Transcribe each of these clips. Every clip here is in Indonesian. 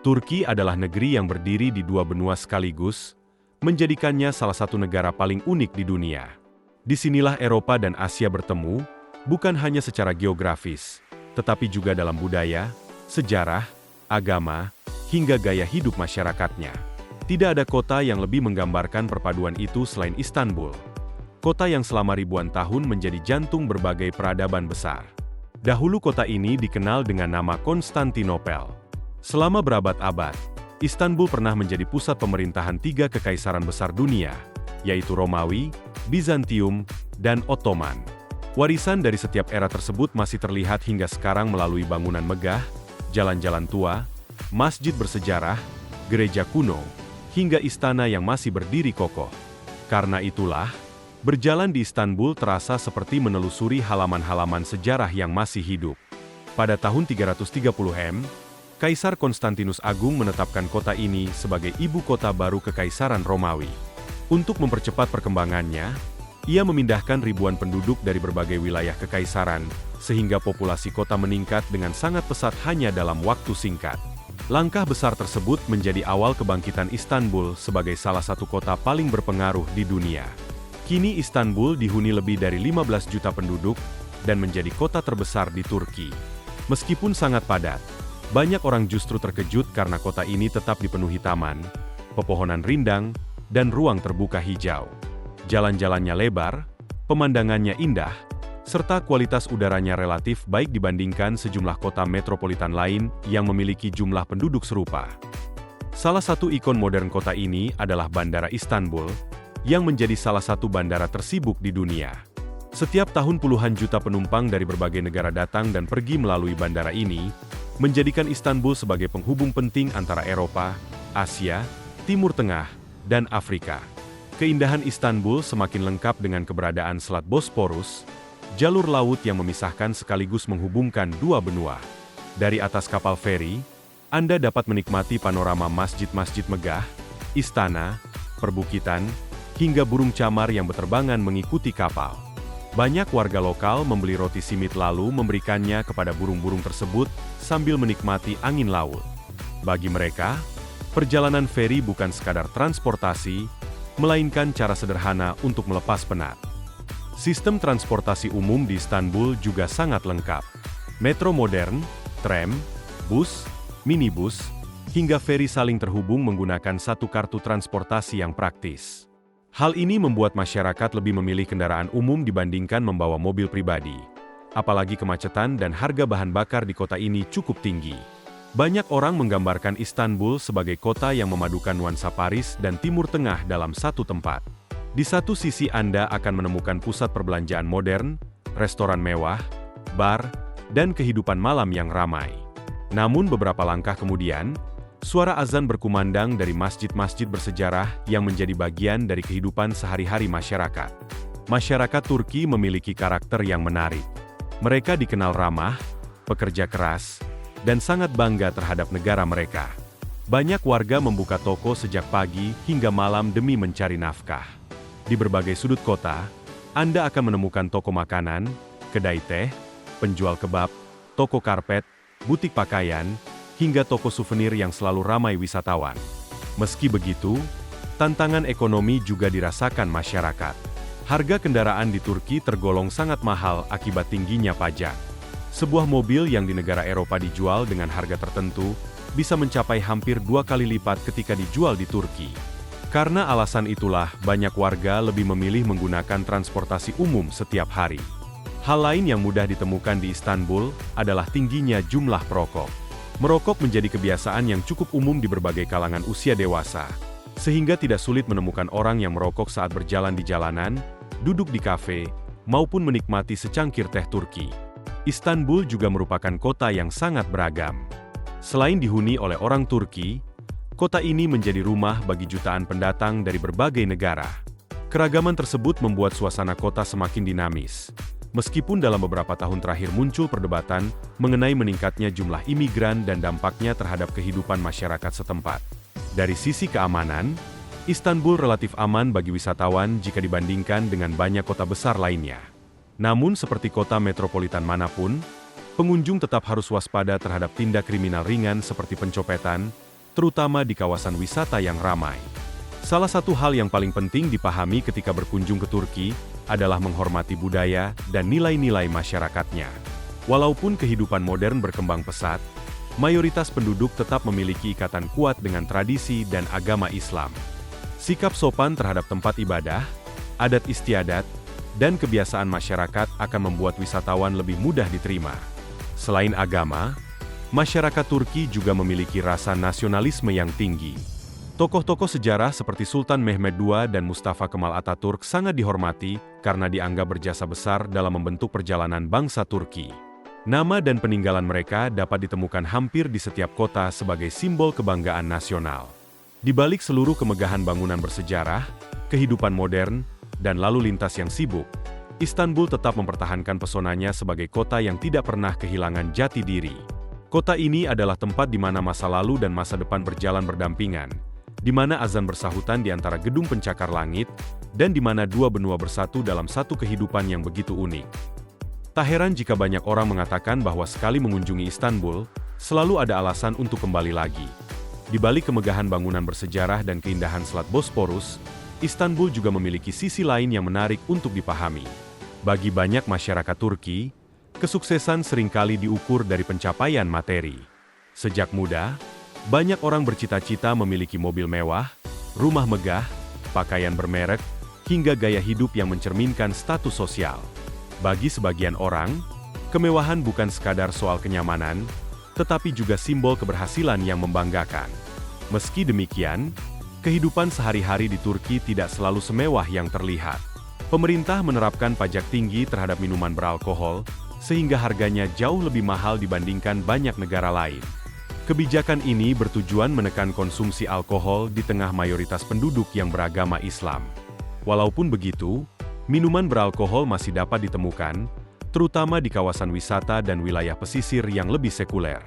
Turki adalah negeri yang berdiri di dua benua sekaligus, menjadikannya salah satu negara paling unik di dunia. Disinilah Eropa dan Asia bertemu, bukan hanya secara geografis, tetapi juga dalam budaya, sejarah, agama, hingga gaya hidup masyarakatnya. Tidak ada kota yang lebih menggambarkan perpaduan itu selain Istanbul. Kota yang selama ribuan tahun menjadi jantung berbagai peradaban besar. Dahulu kota ini dikenal dengan nama Konstantinopel. Selama berabad-abad, Istanbul pernah menjadi pusat pemerintahan tiga kekaisaran besar dunia, yaitu Romawi, Bizantium, dan Ottoman. Warisan dari setiap era tersebut masih terlihat hingga sekarang melalui bangunan megah, jalan-jalan tua, masjid bersejarah, gereja kuno, hingga istana yang masih berdiri kokoh. Karena itulah, berjalan di Istanbul terasa seperti menelusuri halaman-halaman sejarah yang masih hidup. Pada tahun 330 M, Kaisar Konstantinus Agung menetapkan kota ini sebagai ibu kota baru Kekaisaran Romawi. Untuk mempercepat perkembangannya, ia memindahkan ribuan penduduk dari berbagai wilayah kekaisaran, sehingga populasi kota meningkat dengan sangat pesat hanya dalam waktu singkat. Langkah besar tersebut menjadi awal kebangkitan Istanbul sebagai salah satu kota paling berpengaruh di dunia. Kini Istanbul dihuni lebih dari 15 juta penduduk dan menjadi kota terbesar di Turki. Meskipun sangat padat, banyak orang justru terkejut karena kota ini tetap dipenuhi taman, pepohonan rindang, dan ruang terbuka hijau. Jalan-jalannya lebar, pemandangannya indah, serta kualitas udaranya relatif baik dibandingkan sejumlah kota metropolitan lain yang memiliki jumlah penduduk serupa. Salah satu ikon modern kota ini adalah Bandara Istanbul, yang menjadi salah satu bandara tersibuk di dunia. Setiap tahun puluhan juta penumpang dari berbagai negara datang dan pergi melalui bandara ini, menjadikan Istanbul sebagai penghubung penting antara Eropa, Asia, Timur Tengah, dan Afrika. Keindahan Istanbul semakin lengkap dengan keberadaan Selat Bosporus, jalur laut yang memisahkan sekaligus menghubungkan dua benua. Dari atas kapal feri, Anda dapat menikmati panorama masjid-masjid megah, istana, perbukitan, hingga burung camar yang berterbangan mengikuti kapal. Banyak warga lokal membeli roti simit lalu memberikannya kepada burung-burung tersebut sambil menikmati angin laut. Bagi mereka, perjalanan feri bukan sekadar transportasi, melainkan cara sederhana untuk melepas penat. Sistem transportasi umum di Istanbul juga sangat lengkap. Metro modern, tram, bus, minibus, hingga feri saling terhubung menggunakan satu kartu transportasi yang praktis. Hal ini membuat masyarakat lebih memilih kendaraan umum dibandingkan membawa mobil pribadi. Apalagi kemacetan dan harga bahan bakar di kota ini cukup tinggi. Banyak orang menggambarkan Istanbul sebagai kota yang memadukan nuansa Paris dan Timur Tengah dalam satu tempat. Di satu sisi Anda akan menemukan pusat perbelanjaan modern, restoran mewah, bar, dan kehidupan malam yang ramai. Namun beberapa langkah kemudian, suara azan berkumandang dari masjid-masjid bersejarah yang menjadi bagian dari kehidupan sehari-hari masyarakat. Masyarakat Turki memiliki karakter yang menarik. Mereka dikenal ramah, pekerja keras, dan sangat bangga terhadap negara mereka. Banyak warga membuka toko sejak pagi hingga malam demi mencari nafkah. Di berbagai sudut kota, Anda akan menemukan toko makanan, kedai teh, penjual kebab, toko karpet, butik pakaian, hingga toko souvenir yang selalu ramai wisatawan. Meski begitu, tantangan ekonomi juga dirasakan masyarakat. Harga kendaraan di Turki tergolong sangat mahal akibat tingginya pajak. Sebuah mobil yang di negara Eropa dijual dengan harga tertentu, bisa mencapai hampir 2 kali lipat ketika dijual di Turki. Karena alasan itulah, banyak warga lebih memilih menggunakan transportasi umum setiap hari. Hal lain yang mudah ditemukan di Istanbul adalah tingginya jumlah perokok. Merokok menjadi kebiasaan yang cukup umum di berbagai kalangan usia dewasa, sehingga tidak sulit menemukan orang yang merokok saat berjalan di jalanan, duduk di kafe, maupun menikmati secangkir teh Turki. Istanbul juga merupakan kota yang sangat beragam. Selain dihuni oleh orang Turki, kota ini menjadi rumah bagi jutaan pendatang dari berbagai negara. Keragaman tersebut membuat suasana kota semakin dinamis. Meskipun dalam beberapa tahun terakhir muncul perdebatan mengenai meningkatnya jumlah imigran dan dampaknya terhadap kehidupan masyarakat setempat. Dari sisi keamanan, Istanbul relatif aman bagi wisatawan jika dibandingkan dengan banyak kota besar lainnya. Namun seperti kota metropolitan manapun, pengunjung tetap harus waspada terhadap tindak kriminal ringan seperti pencopetan, terutama di kawasan wisata yang ramai. Salah satu hal yang paling penting dipahami ketika berkunjung ke Turki adalah menghormati budaya dan nilai-nilai masyarakatnya. Walaupun kehidupan modern berkembang pesat, mayoritas penduduk tetap memiliki ikatan kuat dengan tradisi dan agama Islam. Sikap sopan terhadap tempat ibadah, adat istiadat, dan kebiasaan masyarakat akan membuat wisatawan lebih mudah diterima. Selain agama, masyarakat Turki juga memiliki rasa nasionalisme yang tinggi. Tokoh-tokoh sejarah seperti Sultan Mehmed II dan Mustafa Kemal Atatürk sangat dihormati karena dianggap berjasa besar dalam membentuk perjalanan bangsa Turki. Nama dan peninggalan mereka dapat ditemukan hampir di setiap kota sebagai simbol kebanggaan nasional. Di balik seluruh kemegahan bangunan bersejarah, kehidupan modern, dan lalu lintas yang sibuk, Istanbul tetap mempertahankan pesonanya sebagai kota yang tidak pernah kehilangan jati diri. Kota ini adalah tempat di mana masa lalu dan masa depan berjalan berdampingan, di mana azan bersahutan di antara gedung pencakar langit, dan di mana dua benua bersatu dalam satu kehidupan yang begitu unik. Tak heran jika banyak orang mengatakan bahwa sekali mengunjungi Istanbul, selalu ada alasan untuk kembali lagi. Di balik kemegahan bangunan bersejarah dan keindahan Selat Bosporus, Istanbul juga memiliki sisi lain yang menarik untuk dipahami. Bagi banyak masyarakat Turki, kesuksesan seringkali diukur dari pencapaian materi. Sejak muda, banyak orang bercita-cita memiliki mobil mewah, rumah megah, pakaian bermerek, hingga gaya hidup yang mencerminkan status sosial. Bagi sebagian orang, kemewahan bukan sekadar soal kenyamanan, tetapi juga simbol keberhasilan yang membanggakan. Meski demikian, kehidupan sehari-hari di Turki tidak selalu semewah yang terlihat. Pemerintah menerapkan pajak tinggi terhadap minuman beralkohol, sehingga harganya jauh lebih mahal dibandingkan banyak negara lain. Kebijakan ini bertujuan menekan konsumsi alkohol di tengah mayoritas penduduk yang beragama Islam. Walaupun begitu, minuman beralkohol masih dapat ditemukan, terutama di kawasan wisata dan wilayah pesisir yang lebih sekuler.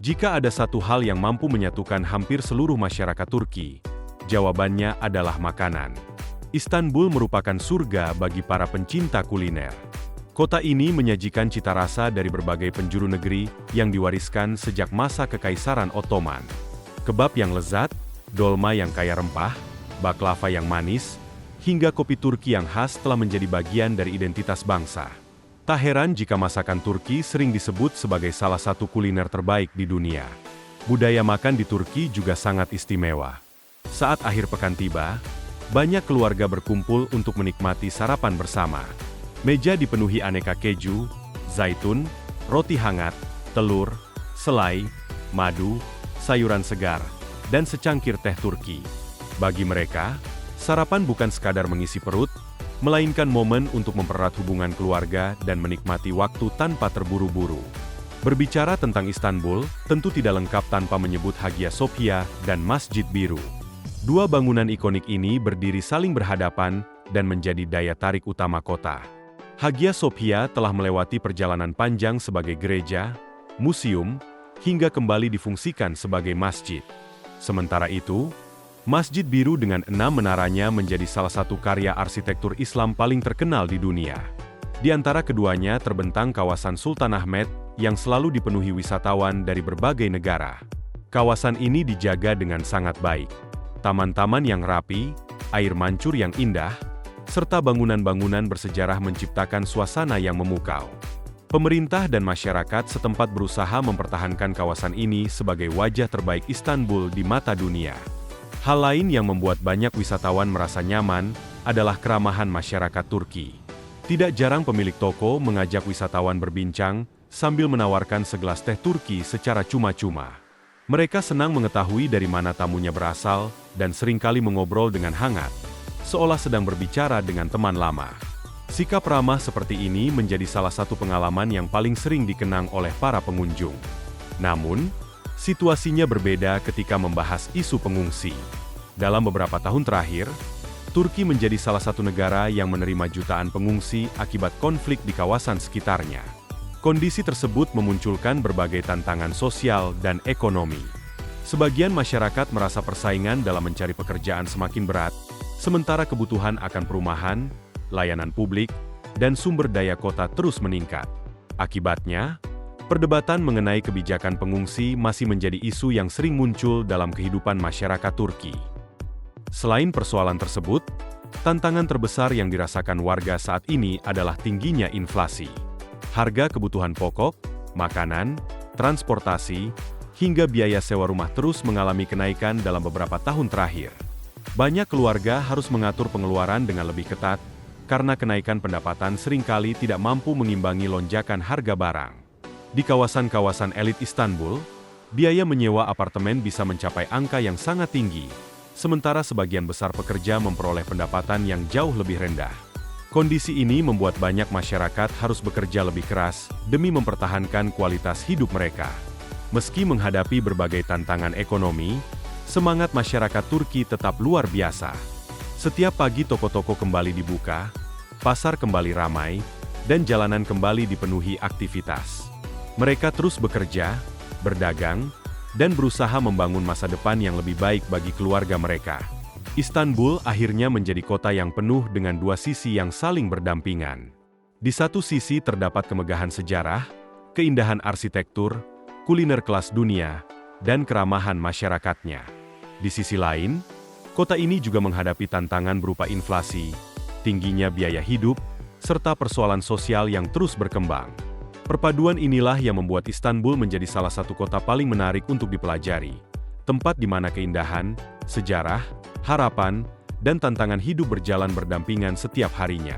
Jika ada satu hal yang mampu menyatukan hampir seluruh masyarakat Turki, jawabannya adalah makanan. Istanbul merupakan surga bagi para pencinta kuliner. Kota ini menyajikan cita rasa dari berbagai penjuru negeri yang diwariskan sejak masa Kekaisaran Ottoman. Kebab yang lezat, dolma yang kaya rempah, baklava yang manis, hingga kopi Turki yang khas telah menjadi bagian dari identitas bangsa. Tak heran jika masakan Turki sering disebut sebagai salah satu kuliner terbaik di dunia. Budaya makan di Turki juga sangat istimewa. Saat akhir pekan tiba, banyak keluarga berkumpul untuk menikmati sarapan bersama. Meja dipenuhi aneka keju, zaitun, roti hangat, telur, selai, madu, sayuran segar, dan secangkir teh Turki. Bagi mereka, sarapan bukan sekadar mengisi perut, melainkan momen untuk mempererat hubungan keluarga dan menikmati waktu tanpa terburu-buru. Berbicara tentang Istanbul, tentu tidak lengkap tanpa menyebut Hagia Sophia dan Masjid Biru. Dua bangunan ikonik ini berdiri saling berhadapan dan menjadi daya tarik utama kota. Hagia Sophia telah melewati perjalanan panjang sebagai gereja, museum, hingga kembali difungsikan sebagai masjid. Sementara itu, Masjid Biru dengan 6 menaranya menjadi salah satu karya arsitektur Islam paling terkenal di dunia. Di antara keduanya terbentang kawasan Sultanahmet yang selalu dipenuhi wisatawan dari berbagai negara. Kawasan ini dijaga dengan sangat baik. Taman-taman yang rapi, air mancur yang indah, serta bangunan-bangunan bersejarah menciptakan suasana yang memukau. Pemerintah dan masyarakat setempat berusaha mempertahankan kawasan ini sebagai wajah terbaik Istanbul di mata dunia. Hal lain yang membuat banyak wisatawan merasa nyaman adalah keramahan masyarakat Turki. Tidak jarang pemilik toko mengajak wisatawan berbincang sambil menawarkan segelas teh Turki secara cuma-cuma. Mereka senang mengetahui dari mana tamunya berasal dan seringkali mengobrol dengan hangat, seolah sedang berbicara dengan teman lama. Sikap ramah seperti ini menjadi salah satu pengalaman yang paling sering dikenang oleh para pengunjung. Namun, situasinya berbeda ketika membahas isu pengungsi. Dalam beberapa tahun terakhir, Turki menjadi salah satu negara yang menerima jutaan pengungsi akibat konflik di kawasan sekitarnya. Kondisi tersebut memunculkan berbagai tantangan sosial dan ekonomi. Sebagian masyarakat merasa persaingan dalam mencari pekerjaan semakin berat, sementara kebutuhan akan perumahan, layanan publik, dan sumber daya kota terus meningkat. Akibatnya, Perdebatan mengenai kebijakan pengungsi masih menjadi isu yang sering muncul dalam kehidupan masyarakat Turki. Selain persoalan tersebut, tantangan terbesar yang dirasakan warga saat ini adalah tingginya inflasi. Harga kebutuhan pokok, makanan, transportasi, hingga biaya sewa rumah terus mengalami kenaikan dalam beberapa tahun terakhir. Banyak keluarga harus mengatur pengeluaran dengan lebih ketat, karena kenaikan pendapatan seringkali tidak mampu mengimbangi lonjakan harga barang. Di kawasan-kawasan elit Istanbul, biaya menyewa apartemen bisa mencapai angka yang sangat tinggi, sementara sebagian besar pekerja memperoleh pendapatan yang jauh lebih rendah. Kondisi ini membuat banyak masyarakat harus bekerja lebih keras demi mempertahankan kualitas hidup mereka. Meski menghadapi berbagai tantangan ekonomi, semangat masyarakat Turki tetap luar biasa. Setiap pagi toko-toko kembali dibuka, pasar kembali ramai, dan jalanan kembali dipenuhi aktivitas. Mereka terus bekerja, berdagang, dan berusaha membangun masa depan yang lebih baik bagi keluarga mereka. Istanbul akhirnya menjadi kota yang penuh dengan dua sisi yang saling berdampingan. Di satu sisi terdapat kemegahan sejarah, keindahan arsitektur, kuliner kelas dunia, dan keramahan masyarakatnya. Di sisi lain, kota ini juga menghadapi tantangan berupa inflasi, tingginya biaya hidup, serta persoalan sosial yang terus berkembang. Perpaduan inilah yang membuat Istanbul menjadi salah satu kota paling menarik untuk dipelajari, tempat di mana keindahan, sejarah, harapan, dan tantangan hidup berjalan berdampingan setiap harinya.